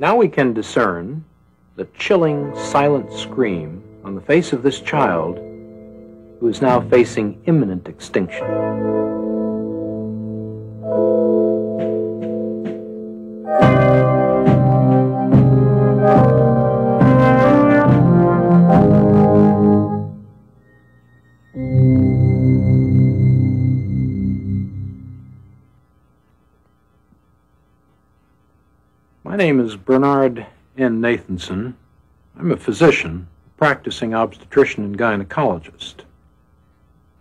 Now we can discern the chilling, silent scream on the face of this child who is now facing imminent extinction. My name is Bernard N. Nathanson. I'm a physician, practicing obstetrician and gynecologist.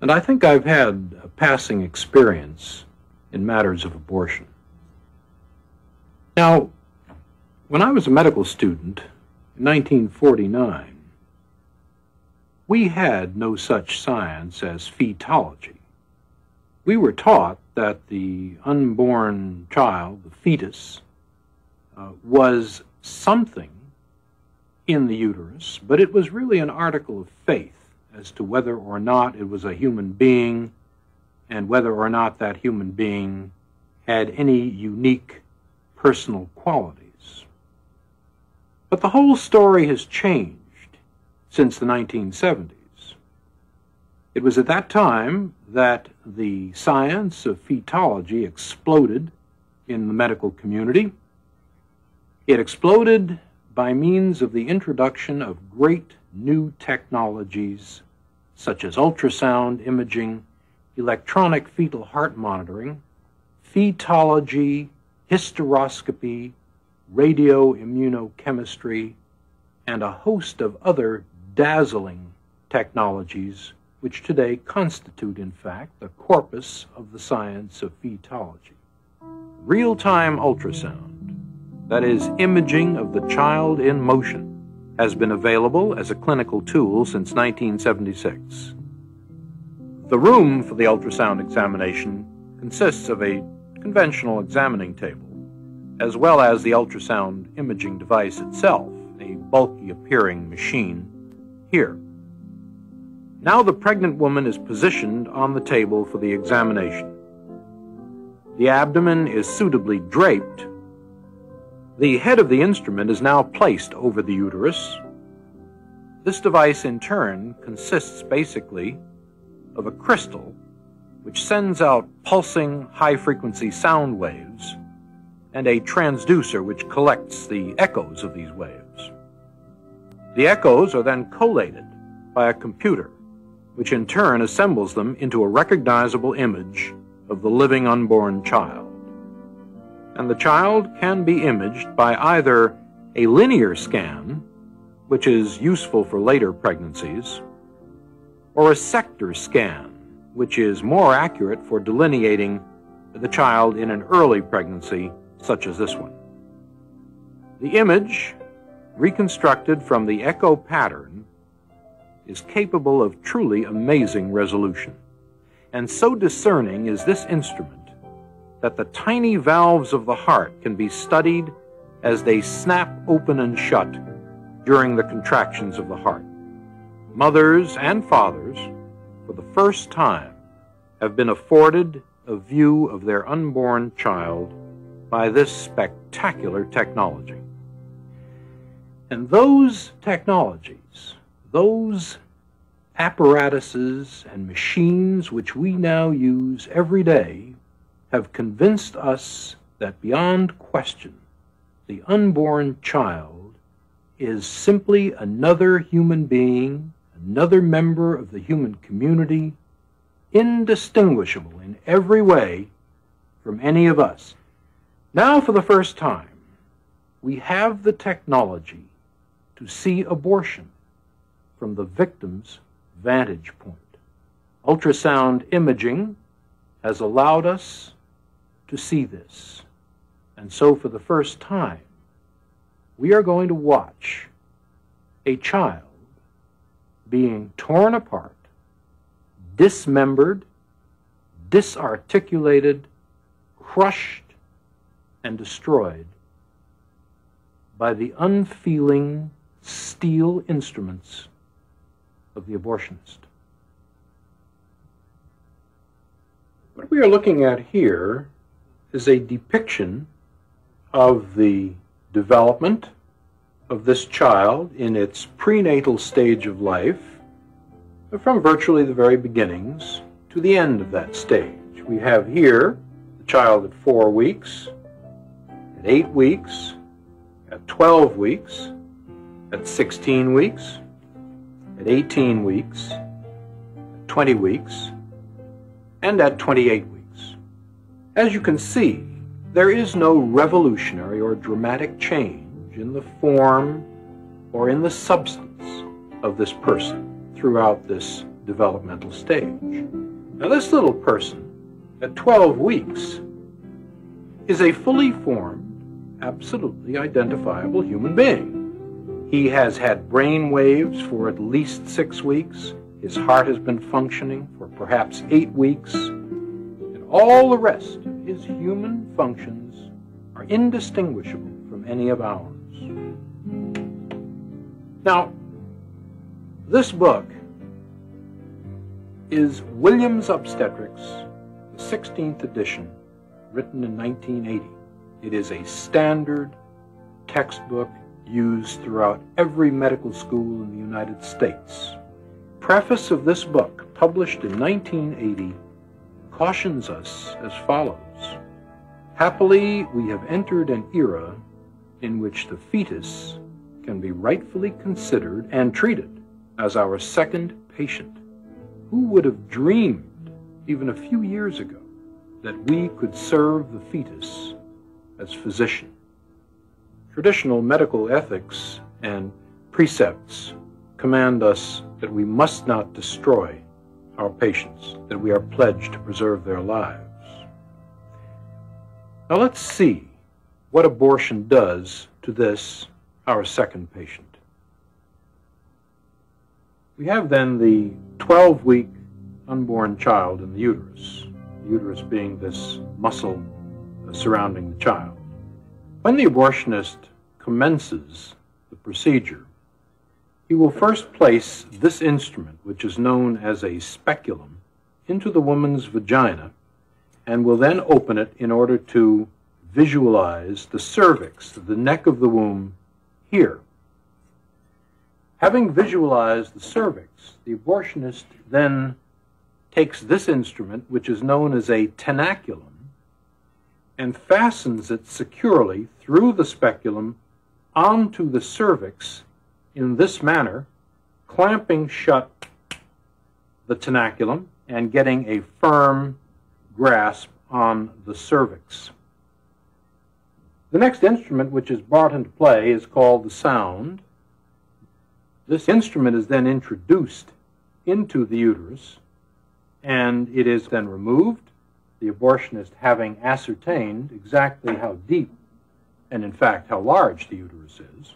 And I think I've had a passing experience in matters of abortion. Now, when I was a medical student in 1949, we had no such science as fetology. We were taught that the unborn child, the fetus, was something in the uterus, but it was really an article of faith as to whether or not it was a human being and whether or not that human being had any unique personal qualities. But the whole story has changed since the 1970s. It was at that time that the science of fetology exploded in the medical community. It exploded by means of the introduction of great new technologies such as ultrasound imaging, electronic fetal heart monitoring, fetology, hysteroscopy, radioimmunochemistry, and a host of other dazzling technologies which today constitute, in fact, the corpus of the science of fetology. Real-time ultrasound, that is, imaging of the child in motion, has been available as a clinical tool since 1976. The room for the ultrasound examination consists of a conventional examining table, as well as the ultrasound imaging device itself, a bulky appearing machine here. Now the pregnant woman is positioned on the table for the examination. The abdomen is suitably draped. The head of the instrument is now placed over the uterus. This device, in turn, consists basically of a crystal which sends out pulsing high-frequency sound waves and a transducer which collects the echoes of these waves. The echoes are then collated by a computer, which in turn assembles them into a recognizable image of the living unborn child. And the child can be imaged by either a linear scan, which is useful for later pregnancies, or a sector scan, which is more accurate for delineating the child in an early pregnancy, such as this one. The image, reconstructed from the echo pattern, is capable of truly amazing resolution. And so discerning is this instrument that the tiny valves of the heart can be studied as they snap open and shut during the contractions of the heart. Mothers and fathers, for the first time, have been afforded a view of their unborn child by this spectacular technology. And those technologies, those apparatuses and machines which we now use every day, have convinced us that beyond question, the unborn child is simply another human being, another member of the human community, indistinguishable in every way from any of us. Now, for the first time, we have the technology to see abortion from the victim's vantage point. Ultrasound imaging has allowed us to see this. And so for the first time, we are going to watch a child being torn apart, dismembered, disarticulated, crushed, and destroyed by the unfeeling steel instruments of the abortionist. What we are looking at here is a depiction of the development of this child in its prenatal stage of life, from virtually the very beginnings to the end of that stage. We have here the child at 4 weeks, at 8 weeks, at 12 weeks, at 16 weeks, at 18 weeks, at 20 weeks, and at 28 weeks. As you can see, there is no revolutionary or dramatic change in the form or in the substance of this person throughout this developmental stage. Now, this little person at 12 weeks is a fully formed, absolutely identifiable human being. He has had brain waves for at least 6 weeks. His heart has been functioning for perhaps 8 weeks. And all the rest of his human functions are indistinguishable from any of ours. Now, this book is Williams Obstetrics, the 16th edition, written in 1980. It is a standard textbook used throughout every medical school in the United States. Preface of this book, published in 1980, cautions us as follows. Happily, we have entered an era in which the fetus can be rightfully considered and treated as our second patient. Who would have dreamed, even a few years ago, that we could serve the fetus as physician? Traditional medical ethics and precepts command us that we must not destroy our patients, that we are pledged to preserve their lives. Now let's see what abortion does to this, our second patient. We have then the 12-week unborn child in the uterus being this muscle surrounding the child. When the abortionist commences the procedure, he will first place this instrument, which is known as a speculum, into the woman's vagina and will then open it in order to visualize the cervix, the neck of the womb, here. Having visualized the cervix, the abortionist then takes this instrument, which is known as a tenaculum, and fastens it securely through the speculum onto the cervix in this manner, clamping shut the tenaculum and getting a firm grasp on the cervix. The next instrument which is brought into play is called the sound. This instrument is then introduced into the uterus, and it is then removed, the abortionist having ascertained exactly how deep and, in fact, how large the uterus is.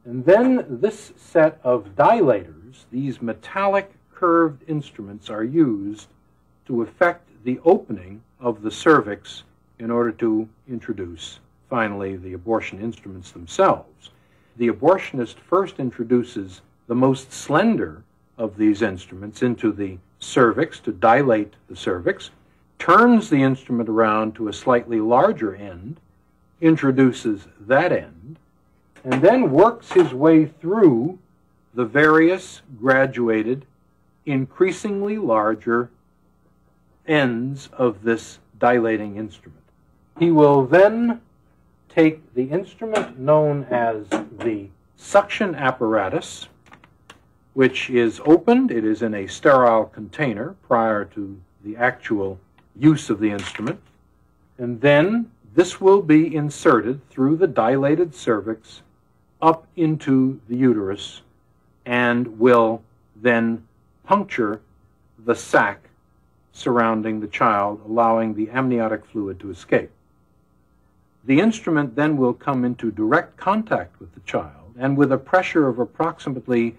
And then this set of dilators, these metallic curved instruments, are used to effect the opening of the cervix in order to introduce, finally, the abortion instruments themselves. The abortionist first introduces the most slender of these instruments into the cervix to dilate the cervix, turns the instrument around to a slightly larger end, introduces that end, and then works his way through the various graduated, increasingly larger ends of this dilating instrument. He will then take the instrument known as the suction apparatus, which is opened. It is in a sterile container prior to the actual use of the instrument. And then this will be inserted through the dilated cervix up into the uterus and will then puncture the sac surrounding the child, allowing the amniotic fluid to escape. The instrument then will come into direct contact with the child, and with a pressure of approximately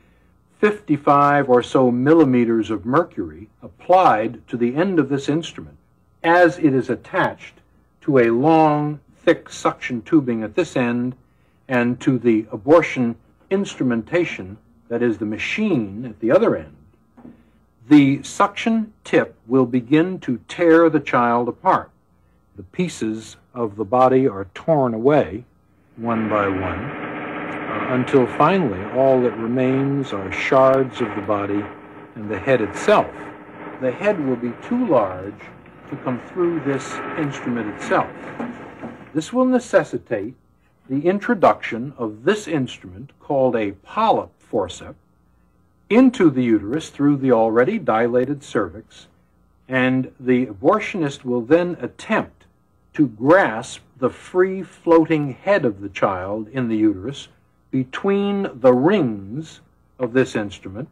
55 or so millimeters of mercury applied to the end of this instrument, as it is attached to a long, thick suction tubing at this end and to the abortion instrumentation, that is the machine at the other end, the suction tip will begin to tear the child apart. The pieces of the body are torn away, one by one, until finally all that remains are shards of the body and the head itself. The head will be too large to come through this instrument itself. This will necessitate the introduction of this instrument, called a polyp forceps, into the uterus through the already dilated cervix, and the abortionist will then attempt to grasp the free-floating head of the child in the uterus between the rings of this instrument.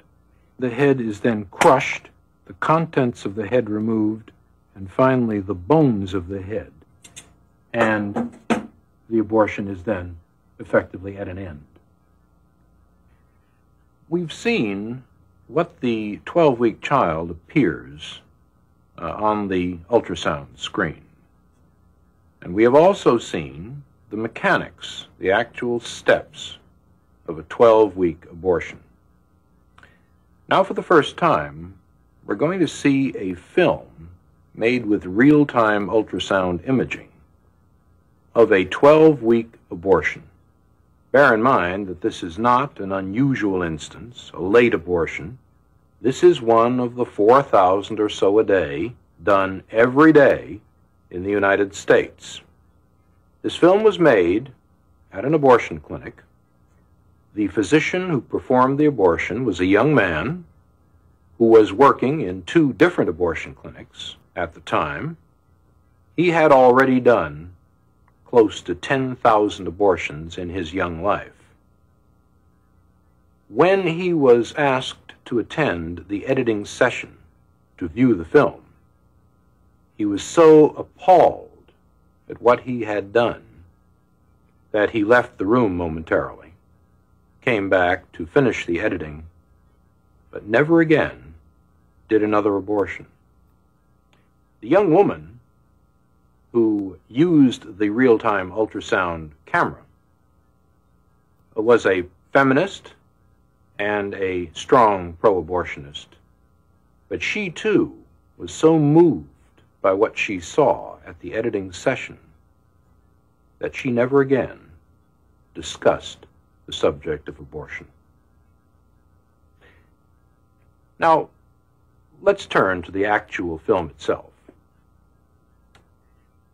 The head is then crushed, the contents of the head removed, and finally the bones of the head. And the abortion is then effectively at an end. We've seen what the 12-week child appears on the ultrasound screen. And we have also seen the mechanics, the actual steps of a 12-week abortion. Now, for the first time, we're going to see a film made with real-time ultrasound imaging of a 12-week abortion. Bear in mind that this is not an unusual instance, a late abortion. This is one of the 4,000 or so a day done every day in the United States. This film was made at an abortion clinic. The physician who performed the abortion was a young man who was working in 2 different abortion clinics at the time. He had already done close to 10,000 abortions in his young life. When he was asked to attend the editing session to view the film, he was so appalled at what he had done that he left the room momentarily, came back to finish the editing, but never again did another abortion. The young woman who used the real-time ultrasound camera was a feminist and a strong pro-abortionist, but she too was so moved by what she saw at the editing session that she never again discussed the subject of abortion. Now, let's turn to the actual film itself.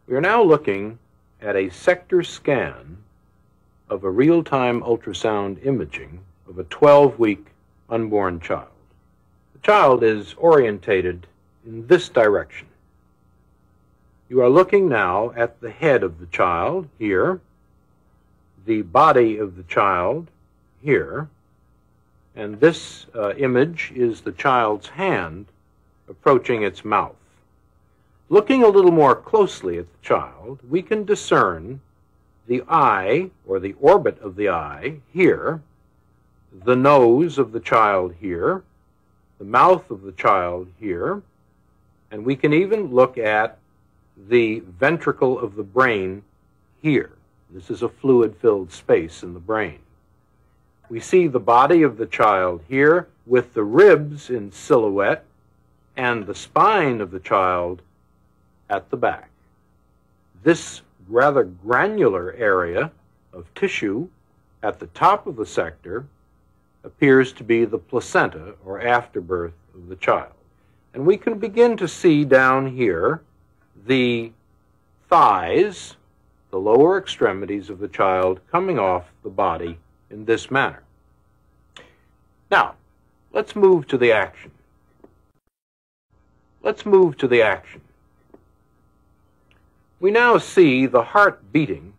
We are now looking at a sector scan of a real-time ultrasound imaging of a 12-week unborn child. The child is orientated in this direction. You are looking now at the head of the child here, the body of the child here, and this image is the child's hand approaching its mouth. Looking a little more closely at the child, we can discern the eye, or the orbit of the eye, here, the nose of the child here, the mouth of the child here, and we can even look at the ventricle of the brain here. This is a fluid-filled space in the brain. We see the body of the child here with the ribs in silhouette and the spine of the child at the back. This rather granular area of tissue at the top of the sector appears to be the placenta, or afterbirth, of the child. And we can begin to see down here the thighs, the lower extremities of the child coming off the body in this manner. Now, let's move to the action. Let's move to the action. We now see the heart beating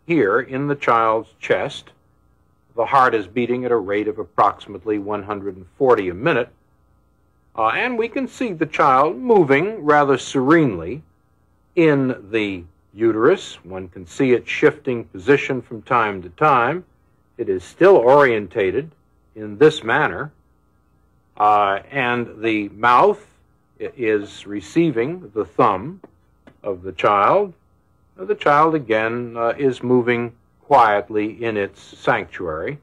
here in the child's chest. The heart is beating at a rate of approximately 140 a minute, and we can see the child moving rather serenely in the uterus. One can see it shifting position from time to time. It is still orientated in this manner, and the mouth is receiving the thumb of the child. The child again is moving quietly in its sanctuary.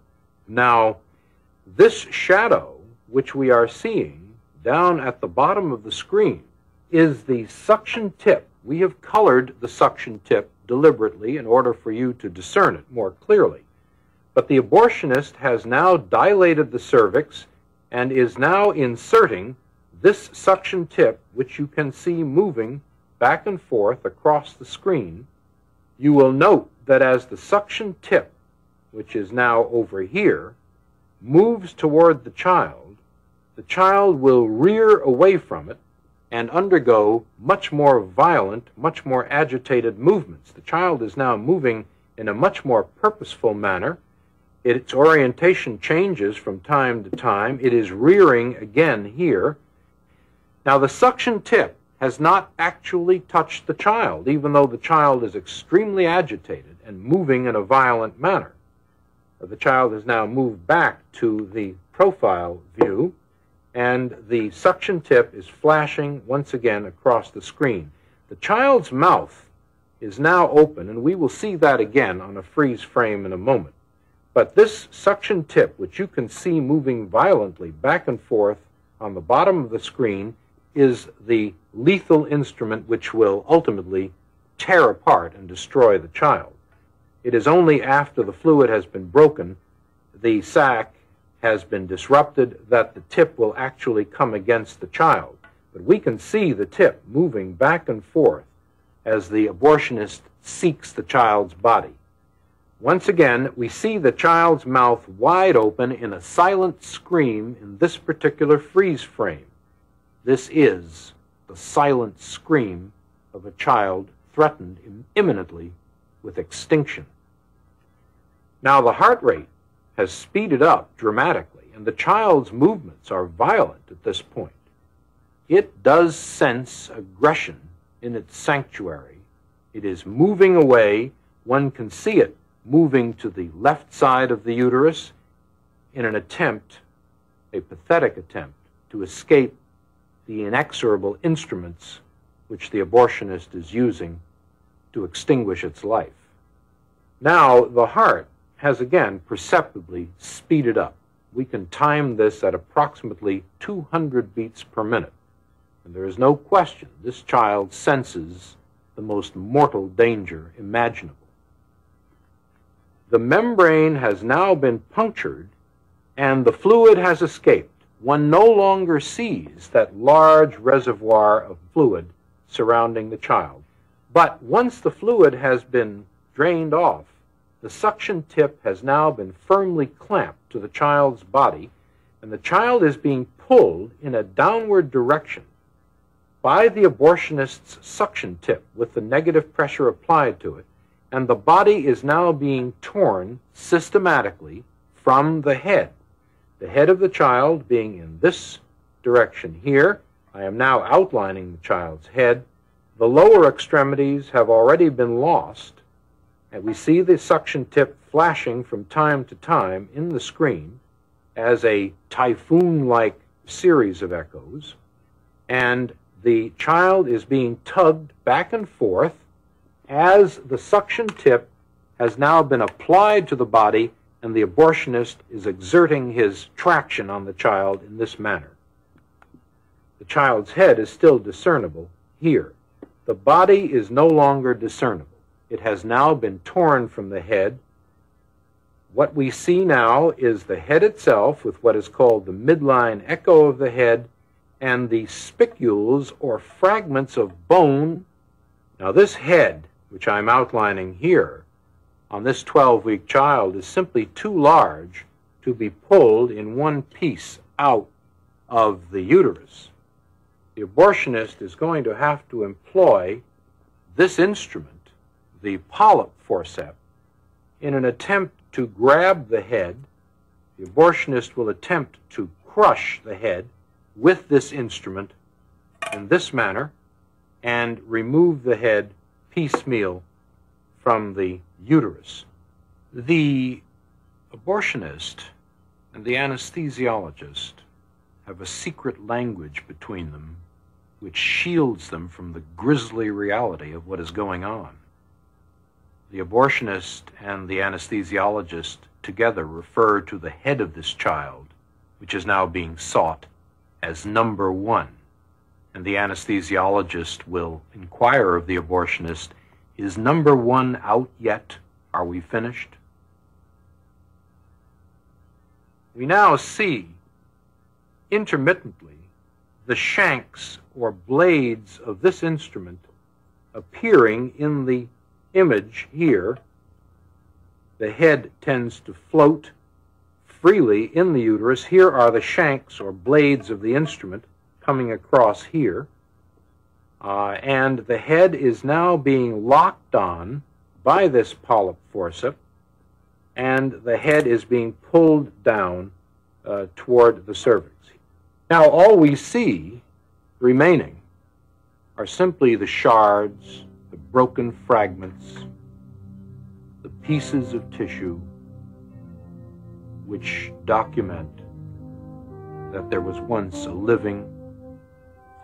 Now, this shadow, which we are seeing down at the bottom of the screen, is the suction tip. We have colored the suction tip deliberately in order for you to discern it more clearly. But the abortionist has now dilated the cervix and is now inserting this suction tip, which you can see moving back and forth across the screen. You will note that as the suction tip, which is now over here, moves toward the child will rear away from it and undergo much more violent, much more agitated movements. The child is now moving in a much more purposeful manner. Its orientation changes from time to time. It is rearing again here. Now, the suction tip has not actually touched the child, even though the child is extremely agitated and moving in a violent manner. The child has now moved back to the profile view, and the suction tip is flashing once again across the screen. The child's mouth is now open, and we will see that again on a freeze frame in a moment. But this suction tip, which you can see moving violently back and forth on the bottom of the screen, is the lethal instrument which will ultimately tear apart and destroy the child. It is only after the fluid has been broken, the sac has been disrupted, that the tip will actually come against the child. But we can see the tip moving back and forth as the abortionist seeks the child's body. Once again, we see the child's mouth wide open in a silent scream in this particular freeze frame. This is the silent scream of a child threatened imminently with extinction. Now, the heart rate has speeded up dramatically, and the child's movements are violent at this point. It does sense aggression in its sanctuary. It is moving away. One can see it moving to the left side of the uterus in an attempt, a pathetic attempt, to escape the inexorable instruments which the abortionist is using to extinguish its life. Now, the heart has again perceptibly speeded up. We can time this at approximately 200 beats per minute. And there is no question this child senses the most mortal danger imaginable. The membrane has now been punctured and the fluid has escaped. One no longer sees that large reservoir of fluid surrounding the child. But once the fluid has been drained off, the suction tip has now been firmly clamped to the child's body, and the child is being pulled in a downward direction by the abortionist's suction tip with the negative pressure applied to it, and the body is now being torn systematically from the head. The head of the child being in this direction here. I am now outlining the child's head. The lower extremities have already been lost, and we see the suction tip flashing from time to time in the screen as a typhoon-like series of echoes, and the child is being tugged back and forth as the suction tip has now been applied to the body, and the abortionist is exerting his traction on the child in this manner. The child's head is still discernible here. The body is no longer discernible. It has now been torn from the head. What we see now is the head itself with what is called the midline echo of the head and the spicules or fragments of bone. Now this head, which I'm outlining here, on this 12-week child is simply too large to be pulled in one piece out of the uterus. The abortionist is going to have to employ this instrument, the polyp forceps, in an attempt to grab the head. The abortionist will attempt to crush the head with this instrument in this manner and remove the head piecemeal from the uterus. The abortionist and the anesthesiologist have a secret language between them which shields them from the grisly reality of what is going on. The abortionist and the anesthesiologist together refer to the head of this child, which is now being sought, as number one. And the anesthesiologist will inquire of the abortionist Is number one out yet? Are we finished? We now see, intermittently, the shanks or blades of this instrument appearing in the image here. The head tends to float freely in the uterus. Here are the shanks or blades of the instrument coming across here. And the head is now being locked on by this polyp forceps, and the head is being pulled down toward the cervix. Now, all we see remaining are simply the shards, the broken fragments, the pieces of tissue which document that there was once a living,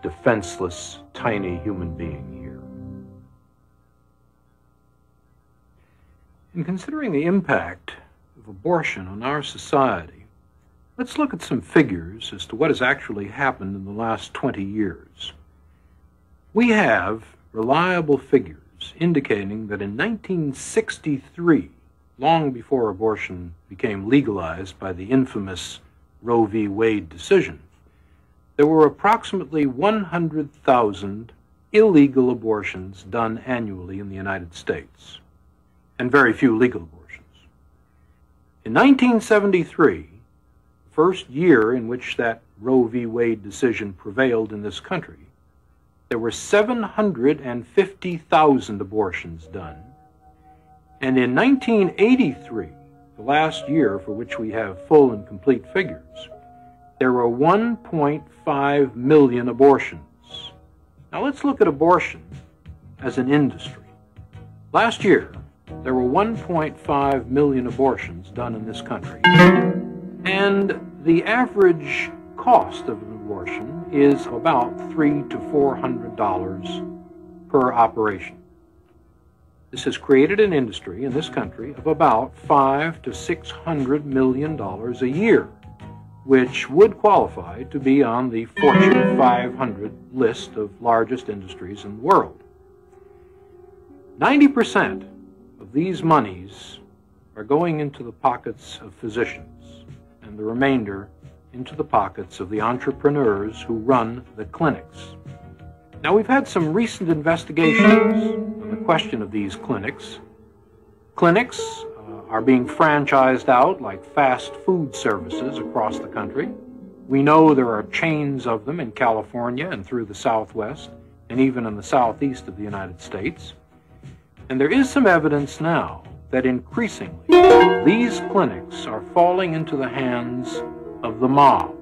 defenseless, tiny human being here. In considering the impact of abortion on our society, let's look at some figures as to what has actually happened in the last 20 years. We have reliable figures indicating that in 1963, long before abortion became legalized by the infamous Roe v. Wade decision, there were approximately 100,000 illegal abortions done annually in the United States, and very few legal abortions. In 1973, the first year in which that Roe v. Wade decision prevailed in this country, there were 750,000 abortions done. And in 1983, the last year for which we have full and complete figures, there were 1.5 million abortions. Now let's look at abortion as an industry. Last year, there were 1.5 million abortions done in this country. And the average cost of an abortion is about $300 to $400 per operation. This has created an industry in this country of about $500 to $600 million a year, which would qualify to be on the Fortune 500 list of largest industries in the world. 90% of these monies are going into the pockets of physicians, and the remainder into the pockets of the entrepreneurs who run the clinics. Now, we've had some recent investigations on the question of these clinics. Clinics are being franchised out like fast food services across the country. We know there are chains of them in California and through the Southwest, and even in the Southeast of the United States. And there is some evidence now that increasingly these clinics are falling into the hands of the mob,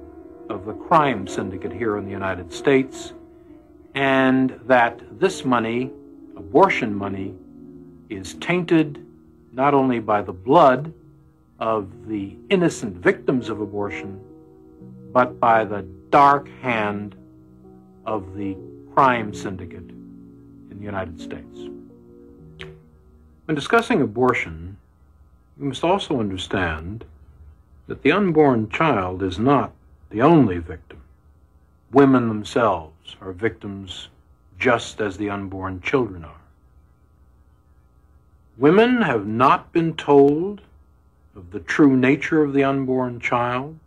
of the crime syndicate here in the United States, and that this money, abortion money, is tainted not only by the blood of the innocent victims of abortion, but by the dark hand of the crime syndicate in the United States. When discussing abortion, we must also understand that the unborn child is not the only victim. Women themselves are victims just as the unborn children are. Women have not been told of the true nature of the unborn child.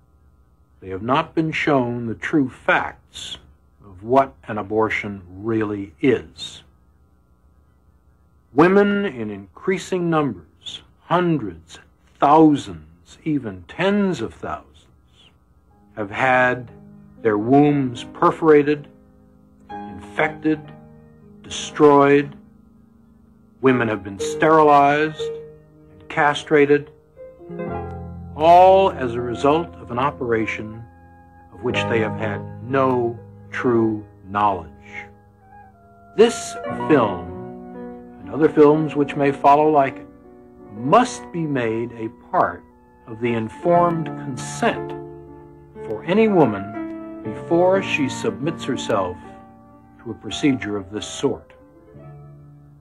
They have not been shown the true facts of what an abortion really is. Women in increasing numbers, hundreds, thousands, even tens of thousands, have had their wombs perforated, infected, destroyed. Women have been sterilized and castrated, all as a result of an operation of which they have had no true knowledge. This film, and other films which may follow like it, must be made a part of the informed consent for any woman before she submits herself to a procedure of this sort.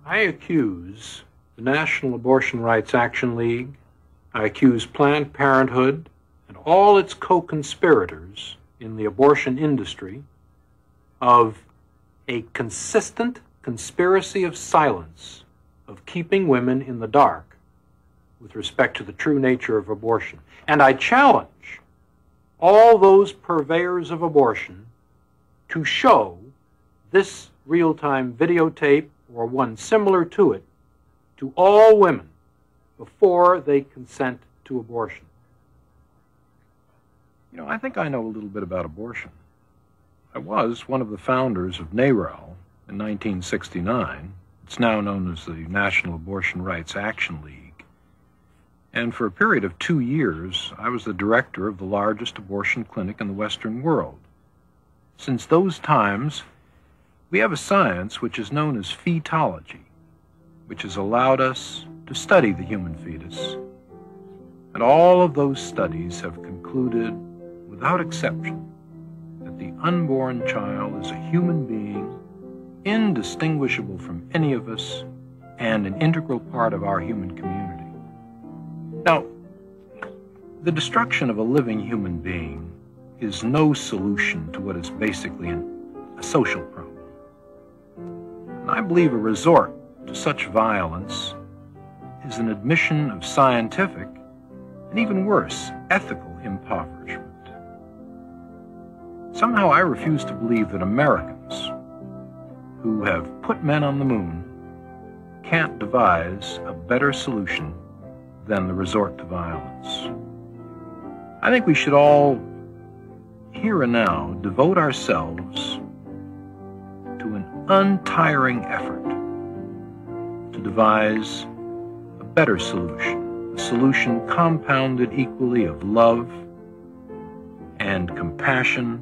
I accuse the National Abortion Rights Action League, I accuse Planned Parenthood and all its co-conspirators in the abortion industry of a consistent conspiracy of silence of keeping women in the dark with respect to the true nature of abortion. And I challenge all those purveyors of abortion to show this real-time videotape or one similar to it to all women before they consent to abortion. You know, I think I know a little bit about abortion. I was one of the founders of NARAL in 1969. It's now known as the National Abortion Rights Action League. And for a period of 2 years, I was the director of the largest abortion clinic in the Western world. Since those times, we have a science which is known as fetology, which has allowed us to study the human fetus. And all of those studies have concluded, without exception, that the unborn child is a human being, indistinguishable from any of us, and an integral part of our human community. Now, the destruction of a living human being is no solution to what is basically a social problem. And I believe a resort to such violence is an admission of scientific, and even worse, ethical impoverishment. Somehow I refuse to believe that Americans, who have put men on the moon, can't devise a better solution than the resort to violence. I think we should all, here and now, devote ourselves to an untiring effort to devise a better solution, a solution compounded equally of love and compassion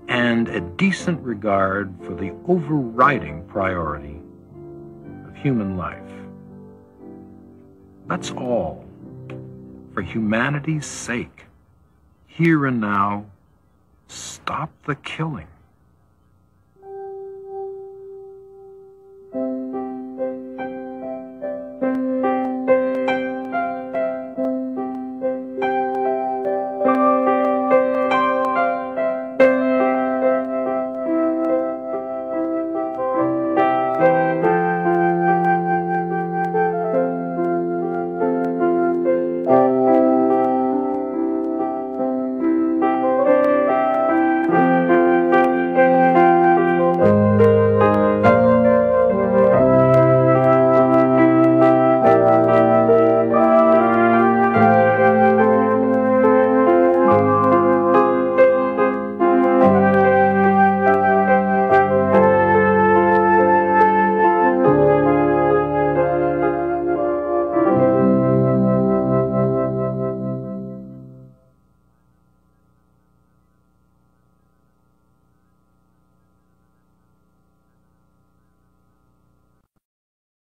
and a decent regard for the overriding priority of human life. Let's all, for humanity's sake, here and now, stop the killing.